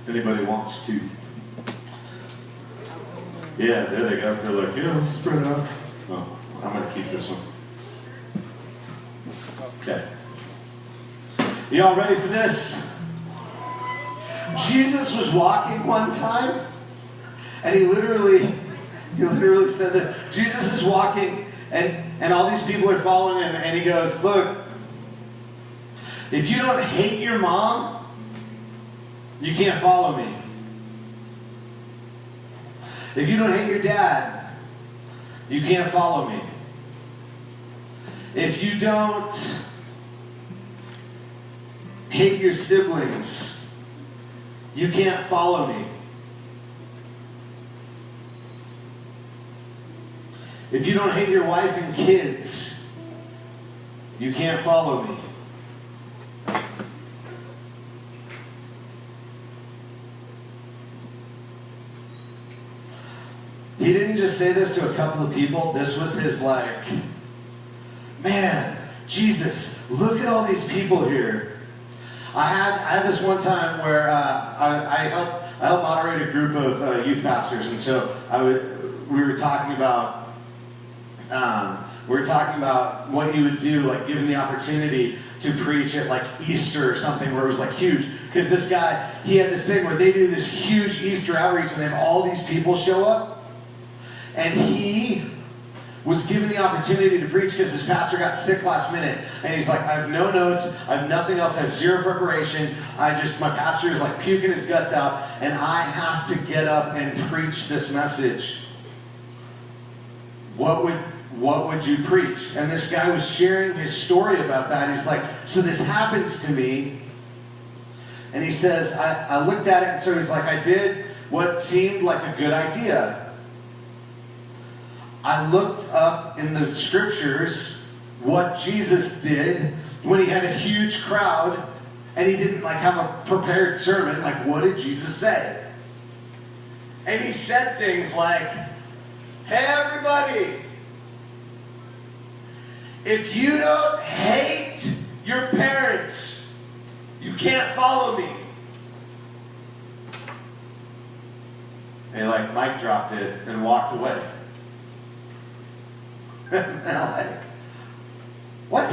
if anybody wants to. Yeah, there they go. They're like, yeah, spread it out. Oh, I'm going to keep this one. Okay. Y'all ready for this? Jesus was walking one time, and he literally said this. Jesus is walking, and all these people are following him, and he goes, look, if you don't hate your mom, you can't follow me. If you don't hate your dad, you can't follow me. If you don't hate your siblings, you can't follow me. If you don't hate your wife and kids, you can't follow me. He didn't just say this to a couple of people. This was his man, Jesus, look at all these people here. I had this one time where I helped moderate a group of youth pastors, and so we were talking about what you would do, like given the opportunity to preach at like Easter or something where it was like huge. Because this guy, he had this thing where they do this huge Easter outreach and they have all these people show up. And he was given the opportunity to preach because his pastor got sick last minute. And he's like, I have no notes, I have nothing else, I have zero preparation. My pastor is like puking his guts out, and I have to get up and preach this message. What would you preach? And this guy was sharing his story about that. He's like, so this happens to me. And he says, I looked at it, and so he's like, I did what seemed like a good idea. I looked up in the scriptures what Jesus did when he had a huge crowd and he didn't have a prepared sermon. Like, what did Jesus say? And he said things like, hey everybody, if you don't hate your parents, you can't follow me. And he mic dropped it and walked away. And I'm like, what?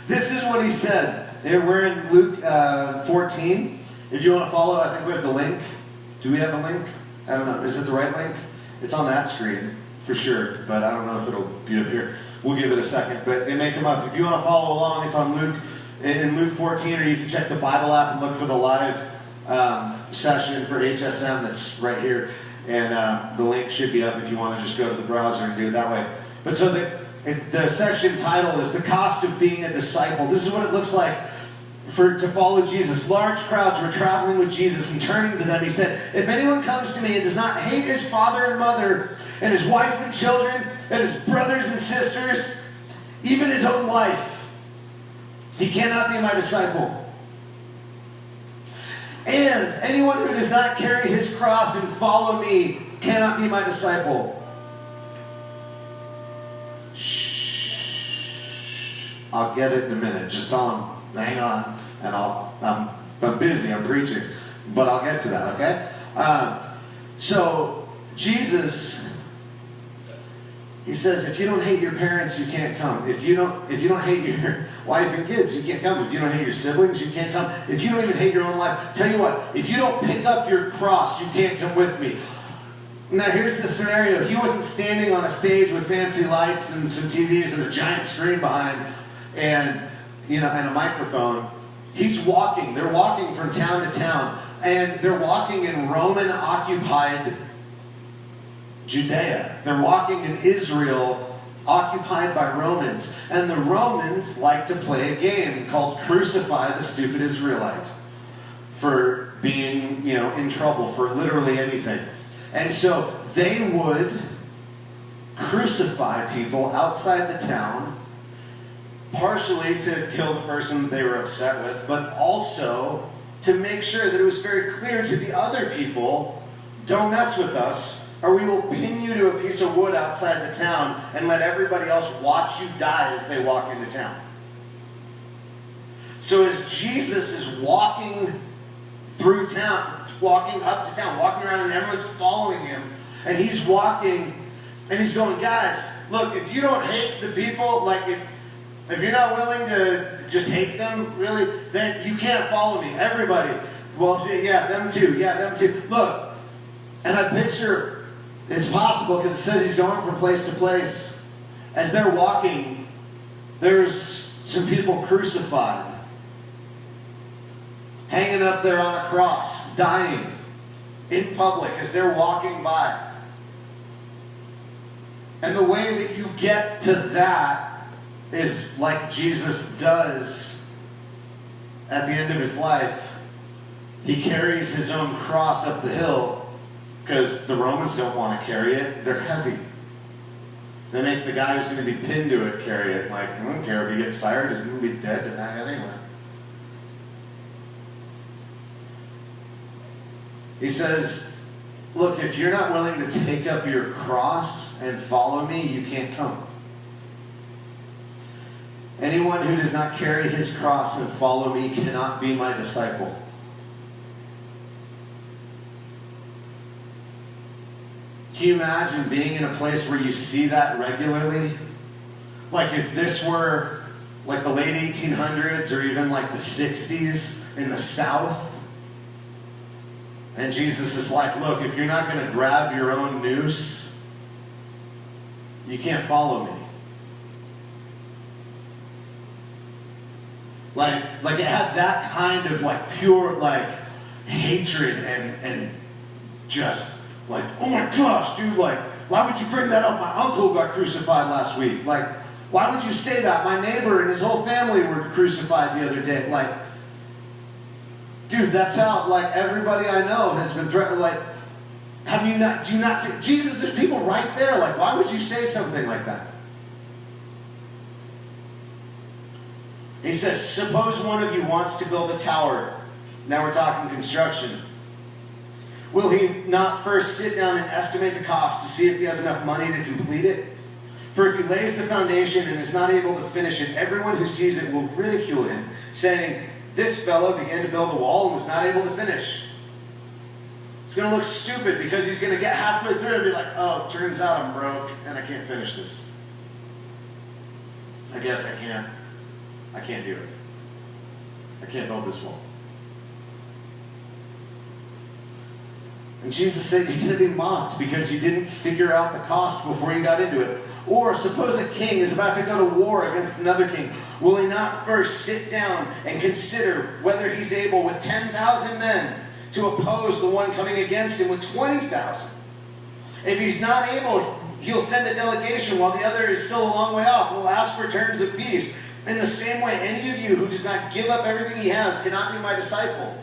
This is what he said. We're in Luke 14. If you want to follow, I think we have the link. Do we have a link? I don't know. Is it the right link? It's on that screen, for sure. But I don't know if it'll be up here. We'll give it a second. But it may come up. If you want to follow along, it's on Luke 14, or you can check the Bible app and look for the live session for HSM that's right here. And the link should be up if you want to just go to the browser and do it that way. But so the section title is The Cost of Being a Disciple. This is what it looks like to follow Jesus. Large crowds were traveling with Jesus, and turning to them, he said, if anyone comes to me and does not hate his father and mother, and his wife and children, and his brothers and sisters, even his own life, he cannot be my disciple. And anyone who does not carry his cross and follow me cannot be my disciple. Shh. I'll get it in a minute. Just tell him, hang on, and I'm busy, I'm preaching. But I'll get to that, okay? So, Jesus, he says, if you don't hate your parents, you can't come. If you don't hate your wife and kids, you can't come. If you don't hate your siblings, you can't come. If you don't even hate your own life, tell you what, if you don't pick up your cross, you can't come with me. Now here's the scenario. He wasn't standing on a stage with fancy lights and some TVs and a giant screen behind and a microphone. He's walking. They're walking from town to town, and they're walking in Roman-occupied Judea. They're walking in Israel, occupied by Romans. And the Romans like to play a game called Crucify the Stupid Israelite for being, in trouble for literally anything. And so they would crucify people outside the town, partially to kill the person they were upset with, but also to make sure that it was very clear to the other people, don't mess with us, or we will pin you to a piece of wood outside the town and let everybody else watch you die as they walk into town. So as Jesus is walking through town, walking up to town, walking around, and everyone's following him. And he's walking, and he's going, guys, look, if you don't hate the people, like if you're not willing to just hate them, really, then you can't follow me. Everybody, well, yeah, them too. Yeah, them too. Look, and I picture it's possible because it says he's going from place to place. As they're walking, there's some people crucified, hanging up there on a cross, dying in public as they're walking by. And the way that you get to that is like Jesus does at the end of his life. He carries his own cross up the hill because the Romans don't want to carry it. They're heavy. So they make the guy who's going to be pinned to it carry it. Like, I don't care if he gets tired, he's going to be dead to that anyway. He says, look, if you're not willing to take up your cross and follow me, you can't come. Anyone who does not carry his cross and follow me cannot be my disciple. Can you imagine being in a place where you see that regularly? Like if this were like the late 1800s or even like the 60s in the South. And Jesus is like, look, if you're not going to grab your own noose, you can't follow me. Like it had that kind of like pure like hatred and just like, oh my gosh, dude, like, why would you bring that up? My uncle got crucified last week. Like, why would you say that? My neighbor and his whole family were crucified the other day. Like, dude, that's how, like, everybody I know has been threatened. Like, do you not see, Jesus, there's people right there. Like, why would you say something like that? He says, suppose one of you wants to build a tower. Now we're talking construction. Will he not first sit down and estimate the cost to see if he has enough money to complete it? For if he lays the foundation and is not able to finish it, everyone who sees it will ridicule him, saying, this fellow began to build a wall and was not able to finish. It's going to look stupid because he's going to get halfway through and be like, oh, it turns out I'm broke and I can't finish this. I guess I can't do it. I can't build this wall. And Jesus said, you're going to be mocked because you didn't figure out the cost before you got into it. Or suppose a king is about to go to war against another king. Will he not first sit down and consider whether he's able with 10,000 men to oppose the one coming against him with 20,000? If he's not able, he'll send a delegation while the other is still a long way off and will ask for terms of peace. In the same way, any of you who does not give up everything he has cannot be my disciple.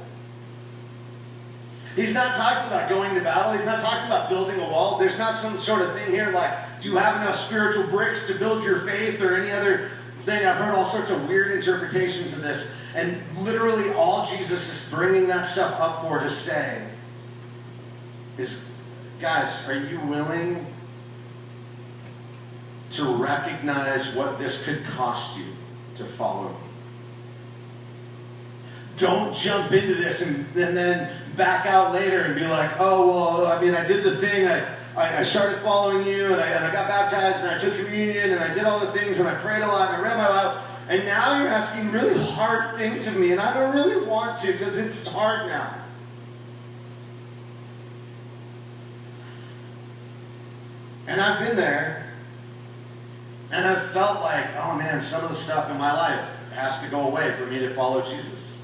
He's not talking about going to battle. He's not talking about building a wall. There's not some sort of thing here like, do you have enough spiritual bricks to build your faith or any other thing? I've heard all sorts of weird interpretations of this. And literally all Jesus is bringing that stuff up for to say is, guys, are you willing to recognize what this could cost you to follow me? Don't jump into this and then back out later and be like, oh, well, I mean, I did the thing. I started following you, and I got baptized, and I took communion, and I did all the things, and I prayed a lot, and I read my Bible, and now you're asking really hard things of me, and I don't really want to because it's hard now. And I've been there, and I've felt like, oh man, some of the stuff in my life has to go away for me to follow Jesus.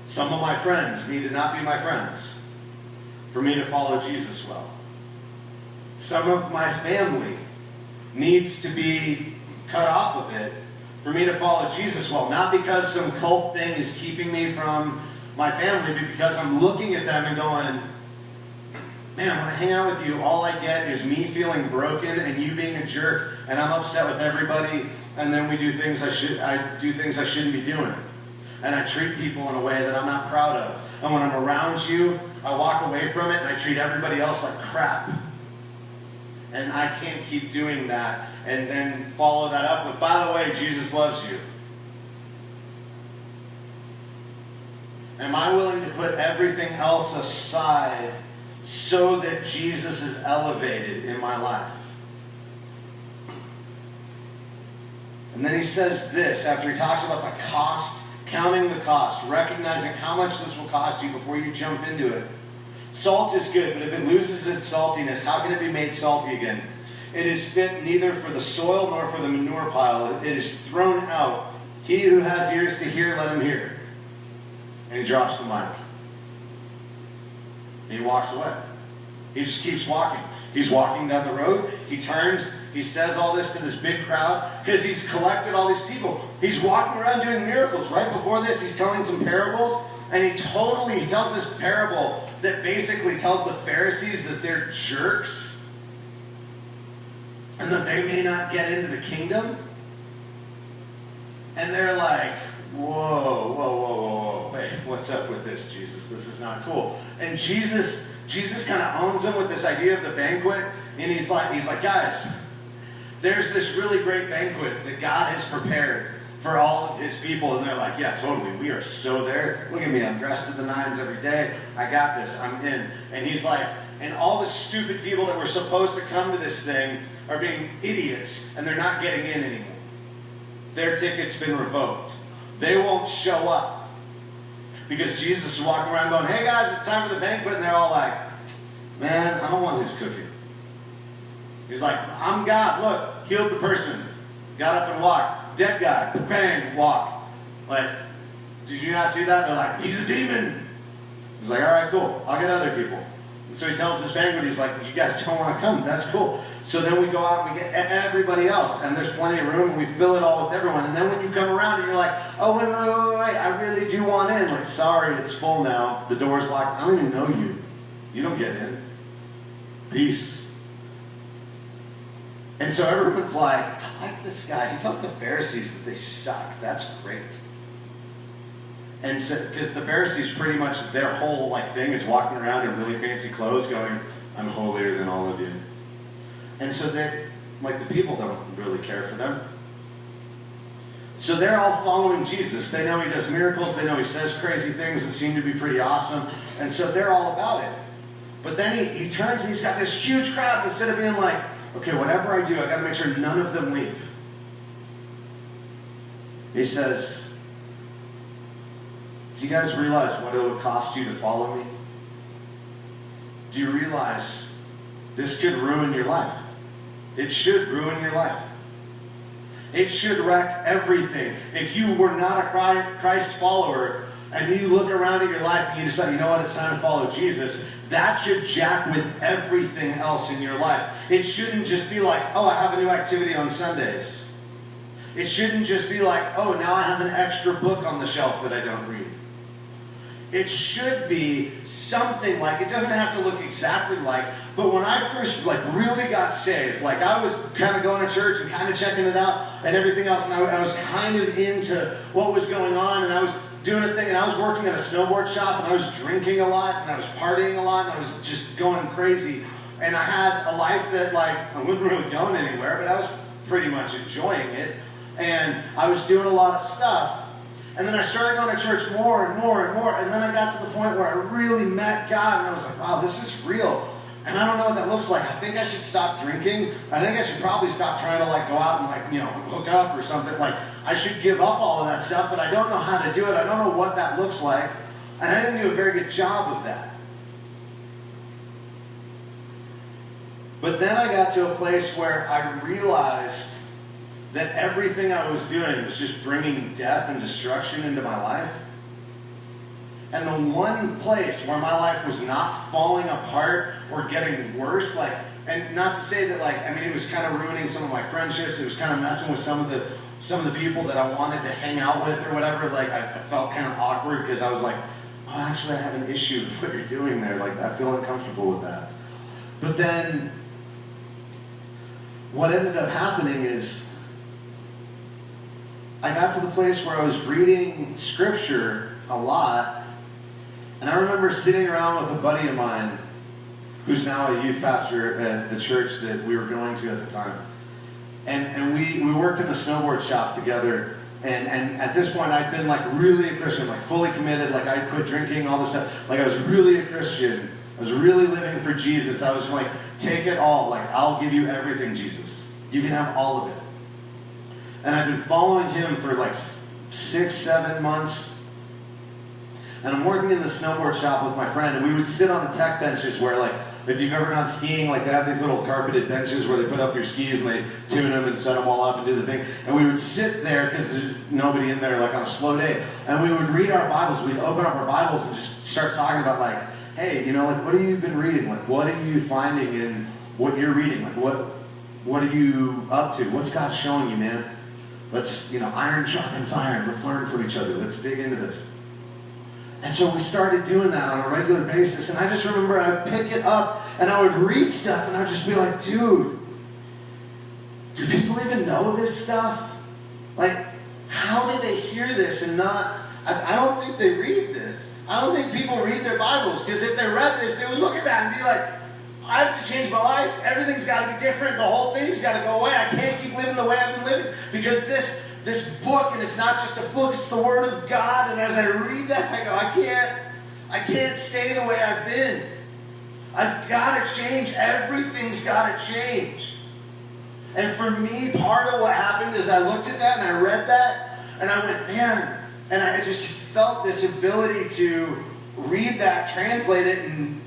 Some of my friends need to not be my friends for me to follow Jesus well. Some of my family needs to be cut off a bit for me to follow Jesus well. Not because some cult thing is keeping me from my family, but because I'm looking at them and going, man, when I hang out with you, all I get is me feeling broken and you being a jerk, and I'm upset with everybody, and then we do things I do things I shouldn't be doing. And I treat people in a way that I'm not proud of. And when I'm around you, I walk away from it and I treat everybody else like crap. And I can't keep doing that and then follow that up with, by the way, Jesus loves you. Am I willing to put everything else aside so that Jesus is elevated in my life? And then he says this, after he talks about the cost, counting the cost, recognizing how much this will cost you before you jump into it. Salt is good, but if it loses its saltiness, how can it be made salty again? It is fit neither for the soil nor for the manure pile. It is thrown out. He who has ears to hear, let him hear. And he drops the mic. And he walks away. He just keeps walking. He's walking down the road. He turns. He says all this to this big crowd because he's collected all these people. He's walking around doing miracles. Right before this, he's telling some parables. And he tells this parable that basically tells the Pharisees that they're jerks and that they may not get into the kingdom. And they're like, whoa, wait, what's up with this, Jesus? This is not cool. And Jesus kind of owns them with this idea of the banquet. And he's like, guys, there's this really great banquet that God has prepared for all of his people. And they're like, yeah, totally. We are so there. Look at me. I'm dressed to the nines every day. I got this. I'm in. And he's like, and all the stupid people that were supposed to come to this thing are being idiots, and they're not getting in anymore. Their ticket's been revoked. They won't show up. Because Jesus is walking around going, hey guys, it's time for the banquet. And they're all like, man, I don't want his cooking. He's like, I'm God. Look, healed the person. Got up and walked. Dead guy. Bang, walk. Like, did you not see that? They're like, he's a demon. He's like, all right, cool. I'll get other people. And so he tells this banquet, he's like, you guys don't want to come. That's cool. So then we go out and we get everybody else. And there's plenty of room and we fill it all with everyone. And then when you come around and you're like, oh, wait, I really do want in. Like, sorry, it's full now. The door's locked. I don't even know you. You don't get in. Peace. And so everyone's like, I like this guy. He tells the Pharisees that they suck. That's great. And so, because the Pharisees pretty much, their whole thing is walking around in really fancy clothes going, I'm holier than all of you. And so they're, the people don't really care for them. So they're all following Jesus. They know he does miracles. They know he says crazy things that seem to be pretty awesome. And so they're all about it. But then he turns and he's got this huge crowd. Instead of being like, okay, whatever I do, I got to make sure none of them leave. He says, do you guys realize what it would cost you to follow me? Do you realize this could ruin your life? It should ruin your life. It should wreck everything. If you were not a Christ follower and you look around at your life and you decide, you know what, it's time to follow Jesus, that should jack with everything else in your life. It shouldn't just be like, oh, I have a new activity on Sundays. It shouldn't just be like, oh, now I have an extra book on the shelf that I don't read. It should be something like, it doesn't have to look exactly like, but when I first really got saved, I was kind of going to church and kind of checking it out and everything else, and I was kind of into what was going on, and I was doing a thing, and I was working at a snowboard shop, and I was drinking a lot, and I was partying a lot, and I was just going crazy, and I had a life that I wasn't really going anywhere, but I was pretty much enjoying it, and I was doing a lot of stuff. And then I started going to church more and more and more. And then I got to the point where I really met God. And I was like, wow, this is real. And I don't know what that looks like. I think I should stop drinking. I think I should probably stop trying to go out and hook up or something. I should give up all of that stuff. But I don't know how to do it. I don't know what that looks like. And I didn't do a very good job of that. But then I got to a place where I realized that everything I was doing was just bringing death and destruction into my life. And the one place where my life was not falling apart or getting worse, and not to say that it was kind of ruining some of my friendships, it was kind of messing with some of the people that I wanted to hang out with or whatever, I felt kind of awkward because I was like, oh, actually I have an issue with what you're doing there, I feel uncomfortable with that. But then, what ended up happening is, I got to the place where I was reading scripture a lot, and I remember sitting around with a buddy of mine who's now a youth pastor at the church that we were going to at the time. And we worked in a snowboard shop together And at this point, I'd been like really a Christian, like fully committed, like I quit drinking, all this stuff. Like I was really a Christian. I was really living for Jesus. I was just like, take it all. Like, I'll give you everything, Jesus. You can have all of it. And I've been following him for like 6, 7 months. And I'm working in the snowboard shop with my friend, and we would sit on the tech benches where, like, if you've ever gone skiing, like they have these little carpeted benches where they put up your skis and they tune them and set them all up and do the thing. And we would sit there because there's nobody in there, like on a slow day. And we would read our Bibles. We'd open up our Bibles and just start talking about, like, hey, you know, like, what have you been reading? Like, what are you finding in what you're reading? Like, what are you up to? What's God showing you, man? Let's, you know, iron sharpens iron. Let's learn from each other. Let's dig into this. And so we started doing that on a regular basis. And I just remember I would pick it up and I would read stuff and I'd just be like, dude, do people even know this stuff? Like, how did they hear this and not, I don't think they read this. I don't think people read their Bibles, because if they read this, they would look at that and be like, I have to change my life. Everything's got to be different. The whole thing's got to go away. I can't keep living the way I've been living, because this book, and it's not just a book, it's the Word of God. And as I read that, I go, I can't stay the way I've been. I've got to change. Everything's got to change. And for me, part of what happened is I looked at that and I read that and I went, man, and I just felt this ability to read that, translate it, and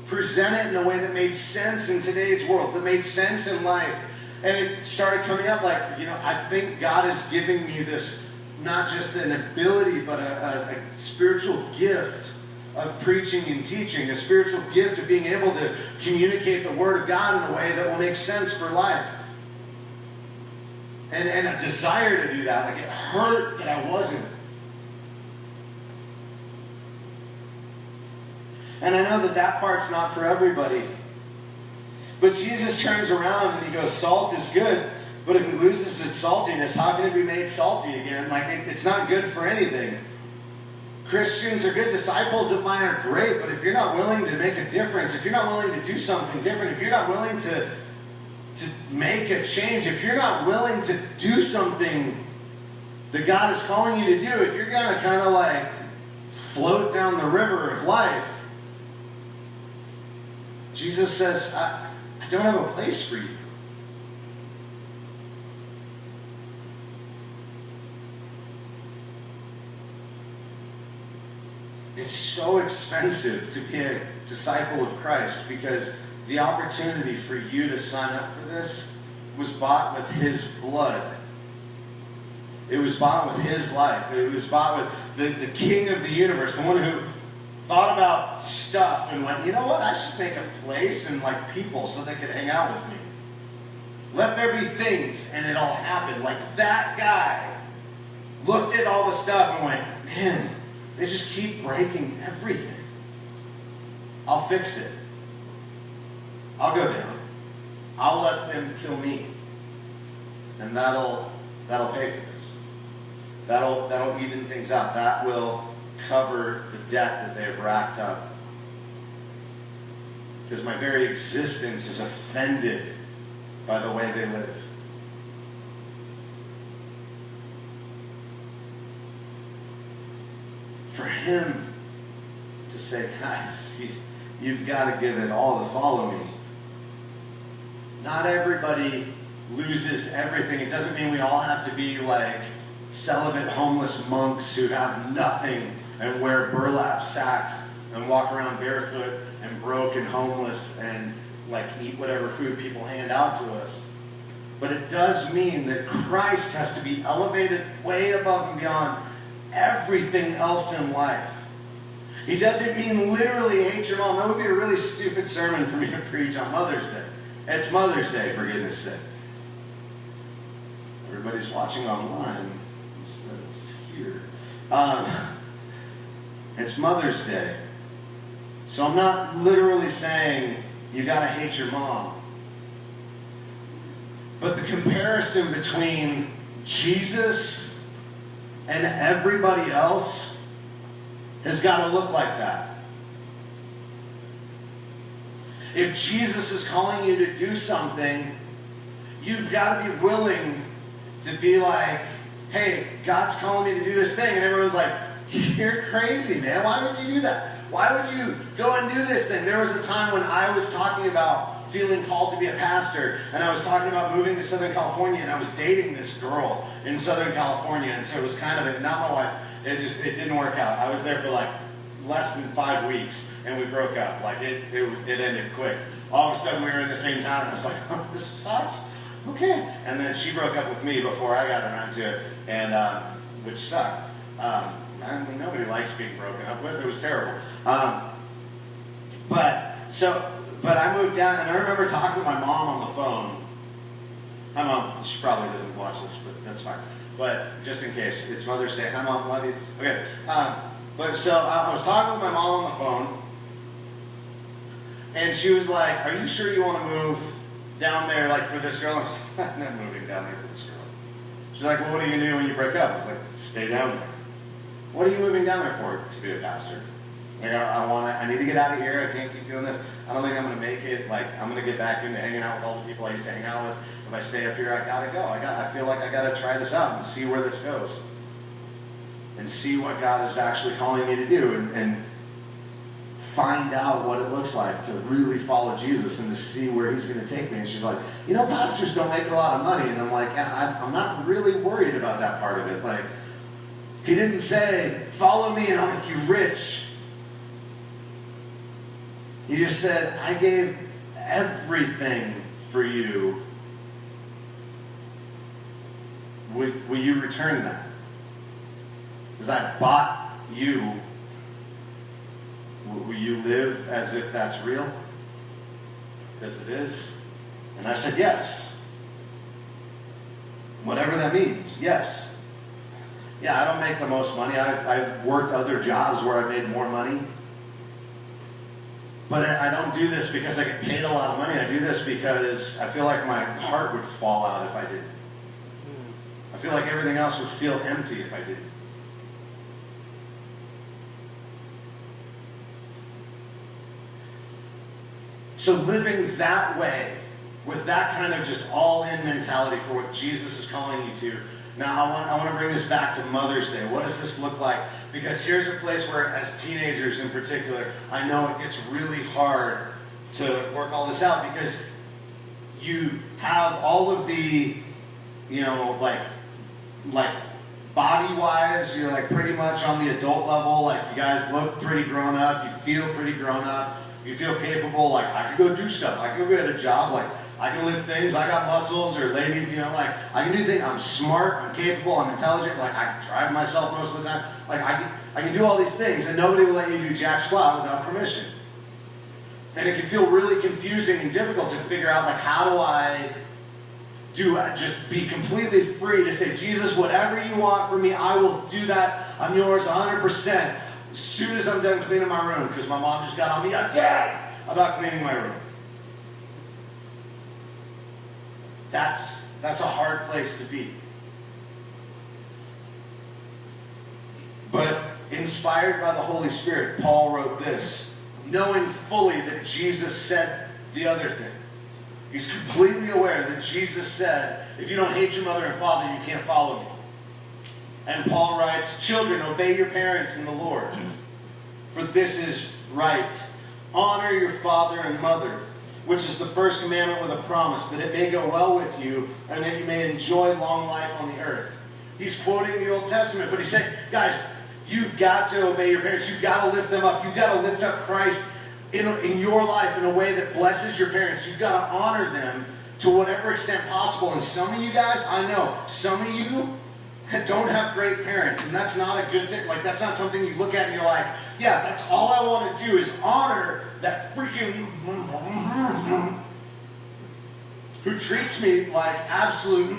present it in a way that made sense in today's world, that made sense in life. And it started coming up like, you know, I think God is giving me this, not just an ability, but a spiritual gift of preaching and teaching, a spiritual gift of being able to communicate the Word of God in a way that will make sense for life. And a desire to do that. Like, it hurt that I wasn't. And I know that that part's not for everybody. But Jesus turns around and he goes, salt is good, but if it loses its saltiness, how can it be made salty again? Like, it's not good for anything. Christians are good, disciples of mine are great, but if you're not willing to make a difference, if you're not willing to do something different, if you're not willing to make a change, if you're not willing to do something that God is calling you to do, if you're going to kind of like float down the river of life, Jesus says, I don't have a place for you. It's so expensive to be a disciple of Christ, because the opportunity for you to sign up for this was bought with his blood. It was bought with his life. It was bought with the King of the universe, the one who thought about stuff and went, you know what, I should make a place and like people so they could hang out with me. Let there be things, and it all happened. Like, that guy looked at all the stuff and went, man, they just keep breaking everything. I'll fix it. I'll go down. I'll let them kill me. And that'll pay for this. That'll even things out. That will cover the debt that they've racked up. Because my very existence is offended by the way they live. For him to say, guys, you've got to give it all to follow me. Not everybody loses everything. It doesn't mean we all have to be like celibate homeless monks who have nothing and wear burlap sacks and walk around barefoot and broke and homeless and like eat whatever food people hand out to us. But it does mean that Christ has to be elevated way above and beyond everything else in life. He doesn't mean literally hate your mom. That would be a really stupid sermon for me to preach on Mother's Day. It's Mother's Day, for goodness sake. Everybody's watching online instead of here. It's Mother's Day. So I'm not literally saying you gotta hate your mom. But the comparison between Jesus and everybody else has got to look like that. If Jesus is calling you to do something, you've got to be willing to be like, hey, God's calling me to do this thing. And everyone's like, you're crazy, man. Why would you do that? Why would you go and do this thing? There was a time when I was talking about feeling called to be a pastor, and I was talking about moving to Southern California, and I was dating this girl in Southern California, and so it was kind of, not my wife, it didn't work out. I was there for like less than 5 weeks, and we broke up. Like, it ended quick. All of a sudden, we were in the same town, and I was like, oh, this sucks. Okay. And then she broke up with me before I got around to it, and which sucked. Nobody likes being broken up with. It was terrible. But I moved down, and I remember talking to my mom on the phone. Hi, Mom. She probably doesn't watch this, but that's fine. But just in case, it's Mother's Day. Hi, Mom. Love you. Okay. But so I was talking with my mom on the phone, and she was like, "Are you sure you want to move down there, like, for this girl?" I was like, "I'm not moving down there for this girl." She's like, "Well, what are you gonna do when you break up?" I was like, "Stay down there." "What are you moving down there for?" "To be a pastor." Like, I need to get out of here. I can't keep doing this. I don't think I'm going to make it. Like, I'm going to get back into hanging out with all the people I used to hang out with. If I stay up here, I got to go. I feel like I got to try this out and see where this goes. And see what God is actually calling me to do. And find out what it looks like to really follow Jesus and to see where he's going to take me. And she's like, you know, pastors don't make a lot of money. And I'm like, yeah, I'm not really worried about that part of it. Like, he didn't say, follow me and I'll make you rich. He just said, I gave everything for you. Will you return that? Because I bought you. Will you live as if that's real? Because it is. And I said, yes. Whatever that means, yes. Yeah, I don't make the most money. I've worked other jobs where I made more money. But I don't do this because I get paid a lot of money. I do this because I feel like my heart would fall out if I didn't. I feel like everything else would feel empty if I didn't. So living that way, with that kind of just all-in mentality for what Jesus is calling you to. Now, I want to bring this back to Mother's Day. What does this look like? Because here's a place where, as teenagers in particular, I know it gets really hard to work all this out because you have all of the, you know, like body-wise, you're like pretty much on the adult level. Like, you guys look pretty grown up. You feel pretty grown up. You feel capable. Like, I could go do stuff. I could go get a job. Like, I can lift things. I got muscles, or ladies, you know, like, I can do things. I'm smart. I'm capable. I'm intelligent. Like, I can drive myself most of the time. Like, I can do all these things, and nobody will let you do jack squat without permission. Then it can feel really confusing and difficult to figure out, like, how do I just be completely free to say, Jesus, whatever you want from me, I will do that. I'm yours 100%. As soon as I'm done cleaning my room, because my mom just got on me again about cleaning my room. That's a hard place to be. But inspired by the Holy Spirit, Paul wrote this, knowing fully that Jesus said the other thing. He's completely aware that Jesus said, if you don't hate your mother and father, you can't follow me. And Paul writes, children, obey your parents in the Lord, for this is right. Honor your father and mother, which is the first commandment with a promise, that it may go well with you and that you may enjoy long life on the earth. He's quoting the Old Testament, but he's saying, guys, you've got to obey your parents. You've got to lift them up. You've got to lift up Christ in your life in a way that blesses your parents. You've got to honor them to whatever extent possible. And some of you guys, I know, some of you don't have great parents, and that's not a good thing. Like, that's not something you look at and you're like, yeah, that's all I want to do is honor that freaking who treats me like absolute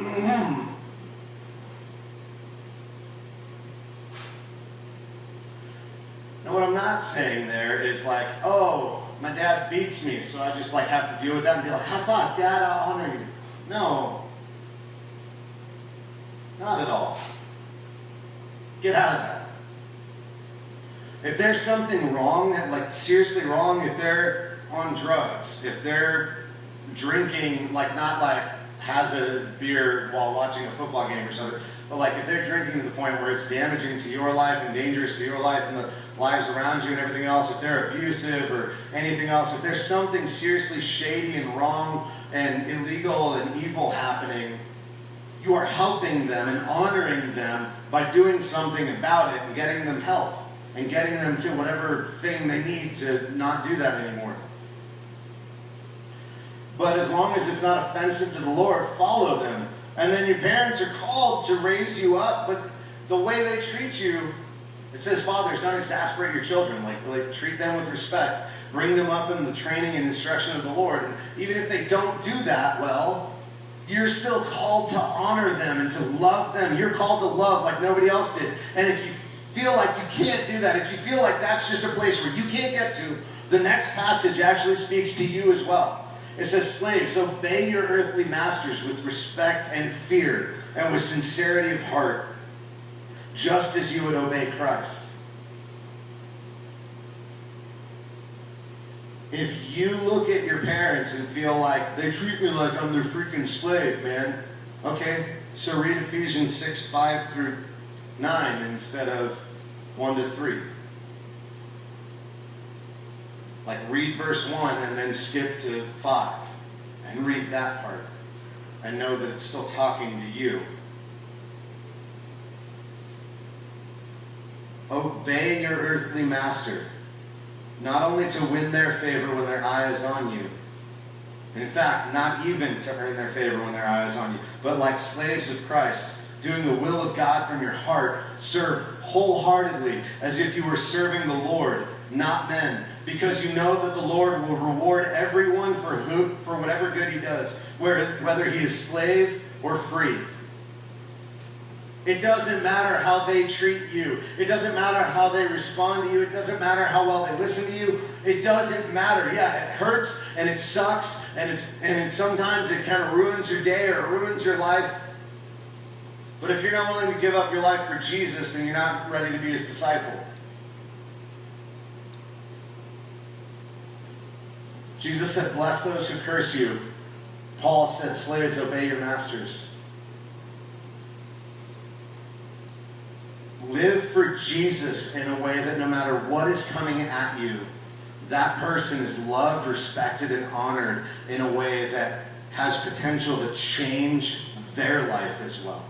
Now, what I'm not saying there is like, oh, my dad beats me, so I just like have to deal with that and be like, high five, Dad, I'll honor you. No. Not at all. Get out of that. If there's something wrong, like seriously wrong, if they're on drugs, if they're drinking, like not like has a beer while watching a football game or something, But like if they're drinking to the point where it's damaging to your life and dangerous to your life and the lives around you and everything else, if they're abusive or anything else, if there's something seriously shady and wrong and illegal and evil happening, you are helping them and honoring them by doing something about it and getting them help and getting them to whatever thing they need to not do that anymore. But as long as it's not offensive to the Lord, follow them. And then your parents are called to raise you up, but the way they treat you, it says, fathers, don't exasperate your children. Like treat them with respect. Bring them up in the training and instruction of the Lord. And even if they don't do that well, you're still called to honor them and to love them. You're called to love like nobody else did. And if you feel like you can't do that, if you feel like that's just a place where you can't get to, the next passage actually speaks to you as well. It says, slaves, obey your earthly masters with respect and fear and with sincerity of heart, just as you would obey Christ. If you look at your parents and feel like they treat me like I'm their freaking slave, man, okay, so read Ephesians 6, 5 through 9 instead of 1 to 3. Like read verse 1 and then skip to 5 and read that part and know that it's still talking to you. Obey your earthly master, not only to win their favor when their eye is on you. In fact, not even to earn their favor when their eye is on you, but like slaves of Christ, doing the will of God from your heart, serve wholeheartedly as if you were serving the Lord, not men, because you know that the Lord will reward everyone for whatever good he does, whether he is slave or free. It doesn't matter how they treat you. It doesn't matter how they respond to you. It doesn't matter how well they listen to you. It doesn't matter. Yeah, it hurts and it sucks and sometimes it kind of ruins your day or ruins your life. But if you're not willing to give up your life for Jesus, then you're not ready to be his disciple. Jesus said, bless those who curse you. Paul said, slaves, obey your masters. Live for Jesus in a way that no matter what is coming at you, that person is loved, respected, and honored in a way that has potential to change their life as well.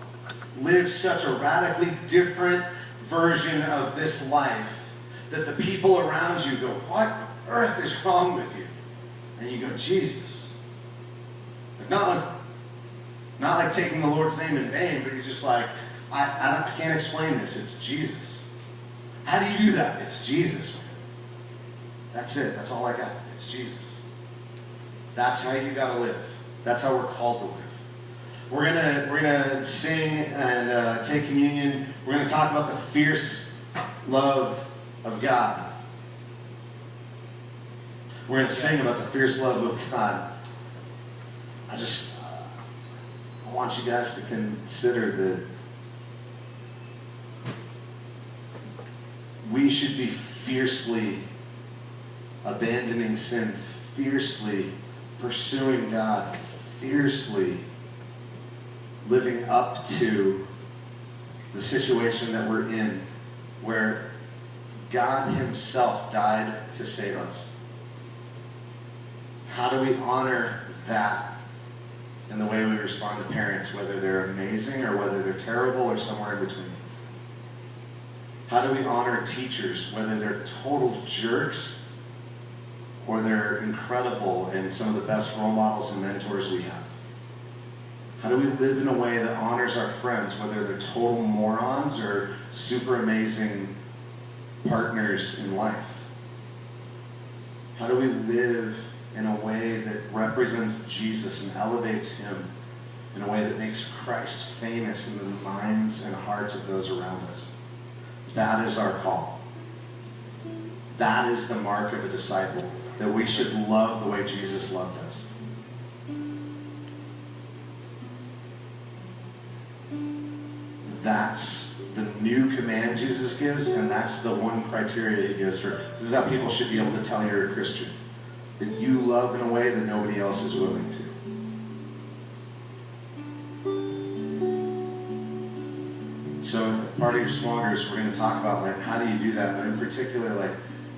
Live such a radically different version of this life that the people around you go, what on earth is wrong with you? And you go, Jesus. Not like taking the Lord's name in vain, but you're just like, I can't explain this. It's Jesus. How do you do that? It's Jesus, man. That's it. That's all I got. It's Jesus. That's how you got to live. That's how we're called to live. We're gonna sing and take communion. We're gonna talk about the fierce love of God. We're gonna sing about the fierce love of God. I want you guys to consider that we should be fiercely abandoning sin, fiercely pursuing God, fiercely living up to the situation that we're in where God himself died to save us. How do we honor that in the way we respond to parents, whether they're amazing or whether they're terrible or somewhere in between? How do we honor teachers, whether they're total jerks or they're incredible and some of the best role models and mentors we have? How do we live in a way that honors our friends, whether they're total morons or super amazing partners in life? How do we live in a way that represents Jesus and elevates him in a way that makes Christ famous in the minds and hearts of those around us? That is our call. That is the mark of a disciple, that we should love the way Jesus loved us. That's the new command Jesus gives, and that's the one criteria he gives for, this is how people should be able to tell you're a Christian. That you love in a way that nobody else is willing to. your small groups, we're going to talk about like how do you do that, but in particular, like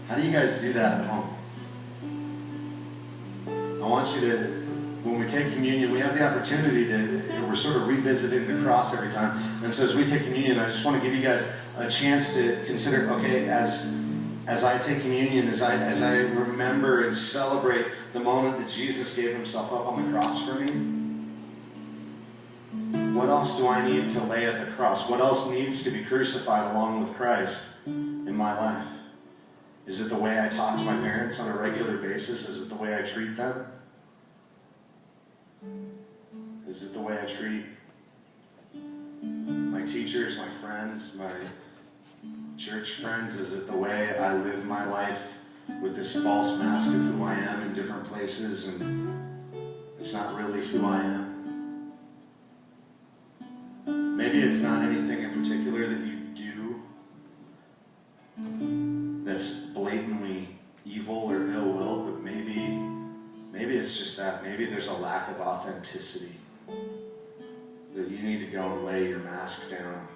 how do you guys do that at home? I want you to, when we take communion, we have the opportunity to, we're sort of revisiting the cross every time. And so as we take communion, I just want to give you guys a chance to consider, okay, as I take communion, as I remember and celebrate the moment that Jesus gave himself up on the cross for me, what else do I need to lay at the cross? What else needs to be crucified along with Christ in my life? Is it the way I talk to my parents on a regular basis? Is it the way I treat them? Is it the way I treat my teachers, my friends, my church friends? Is it the way I live my life with this false mask of who I am in different places and it's not really who I am? Maybe it's not anything in particular that you do that's blatantly evil or ill-willed, but maybe it's just that. Maybe there's a lack of authenticity that you need to go and lay your mask down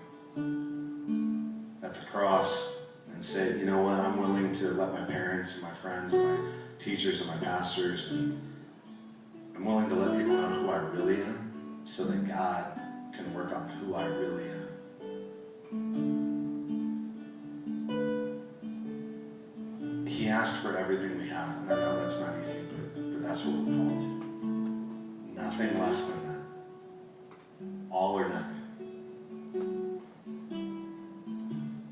at the cross and say, you know what, I'm willing to let my parents and my friends and my teachers and my pastors, and I'm willing to let people know who I really am so that God can work on who I really am. He asked for everything we have, and I know that's not easy, but that's what we're called to. Nothing less than that. All or nothing.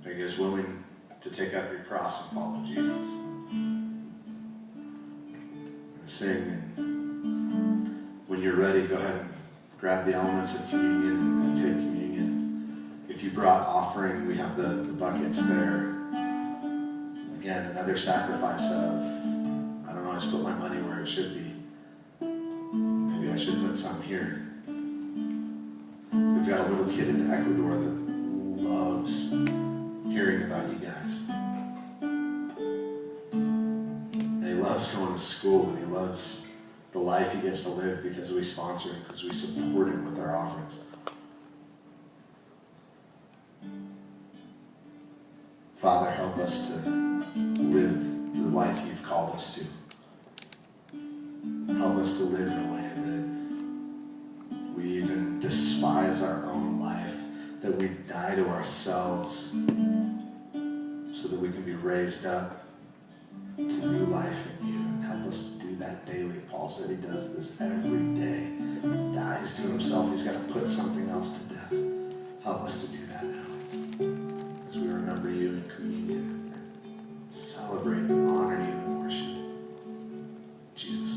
Are you guys willing to take up your cross and follow Jesus? I'm sing, and when you're ready, go ahead and grab the elements of communion and take communion. If you brought offering, we have the buckets there. Again, another sacrifice of, I don't always put my money where it should be. Maybe I should put some here. We've got a little kid in Ecuador that loves hearing about you guys. And he loves going to school, and he loves the life he gets to live because we sponsor him, because we support him with our offerings. Father, help us to live the life you've called us to. Help us to live in a way that we even despise our own life, that we die to ourselves so that we can be raised up to new life in you. And help us to do that daily. Paul said he does this every day. He dies to himself. He's got to put something else to death. Help us to do that now as we remember you in communion and celebrate and honor you in worship. In Jesus'